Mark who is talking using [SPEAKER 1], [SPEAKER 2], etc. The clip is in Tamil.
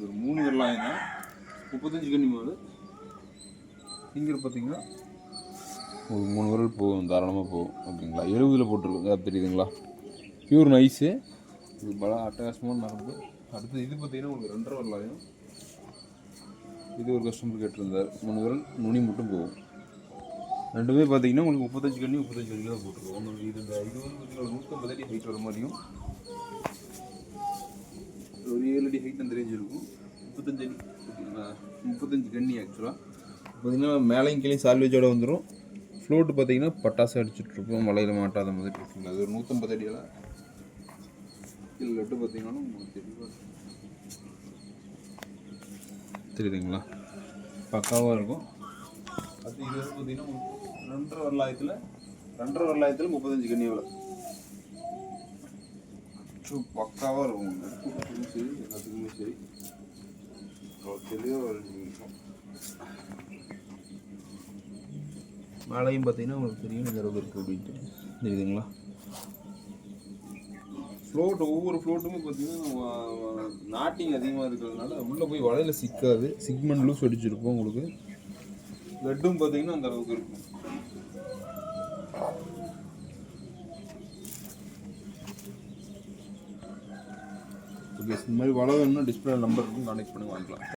[SPEAKER 1] ஒரு 3 வரலாயினா 35 கன்னி மாடு. ஃபிங்கர் பார்த்தீங்கன்னா ஒரு 3 விரல் போகும், தாராளமாக போகும். ஓகேங்களா, 70 போட்டிருக்கு, தெரியுதுங்களா? Pure nice. இது பல அட்டகாசமான நரம்பு. அடுத்து இது பார்த்தீங்கன்னா உங்களுக்கு 2.5 வரலாயும். இது ஒரு கஸ்டமர் கேட்டிருந்தார். 3 விரல் நுனி மட்டும் போகும். ரெண்டுமே பார்த்தீங்கன்னா உங்களுக்கு 35 கன்னி தான் போட்டிருக்கோம். உங்களுக்கு இது வந்து பார்த்தீங்கன்னா 150 அடி ஹைட் வர மாதிரியும், ஒரு 7 அடி ஹைட் அந்த ரேஞ்ச் இருக்கும். 35 அடி, ஓகேங்களா, 35 கன்னி. ஆக்சுவலாக பார்த்தீங்கன்னா மேலையும் கீழே சால்வேஜோடு வந்துடும். ஃப்ளோட்டு பார்த்தீங்கன்னா பட்டாசு அடிச்சுட்ருப்போம், மலையில் மாட்டாத மாதிரி இருக்குங்களா. அது ஒரு 150 அடியில் கீழே லட்டு பார்த்தீங்கன்னா உங்களுக்கு தெளிவாக தெரியுதுங்களா, பக்காவாக இருக்கும். அது இது வந்து பார்த்தீங்கன்னா உங்களுக்கு 2.5 வரலாயத்தில் 35 கன்னி எவ்வளோ பக்காவாக இருக்கும். நெருப்புக்கும் சரி, எல்லாத்துக்குமே சரி தெளிவாக இருக்கும். மேலையும் பார்த்தீங்கன்னா உங்களுக்கு தெரியும் இந்த அளவுக்கு இருக்குது அப்படின்ட்டு, தெரியுதுங்களா? ஃப்ளோட் ஒவ்வொரு ஃப்ளோட்டுமே பார்த்தீங்கன்னா நாட்டிங் அதிகமாக இருக்கிறதுனால உள்ளே போய் வலையில் சிக்காது. Sigmund loose அடிச்சிருப்போம். உங்களுக்கு லட்டும் பார்த்தீங்கன்னா அந்த அளவுக்கு இருக்கும். ஓகே, இந்த மாதிரி வலை வேணும்னா டிஸ்பிளே நம்பர் இருக்கும், கான்டெக்ட் பண்ணி வாங்கிக்கலாம்.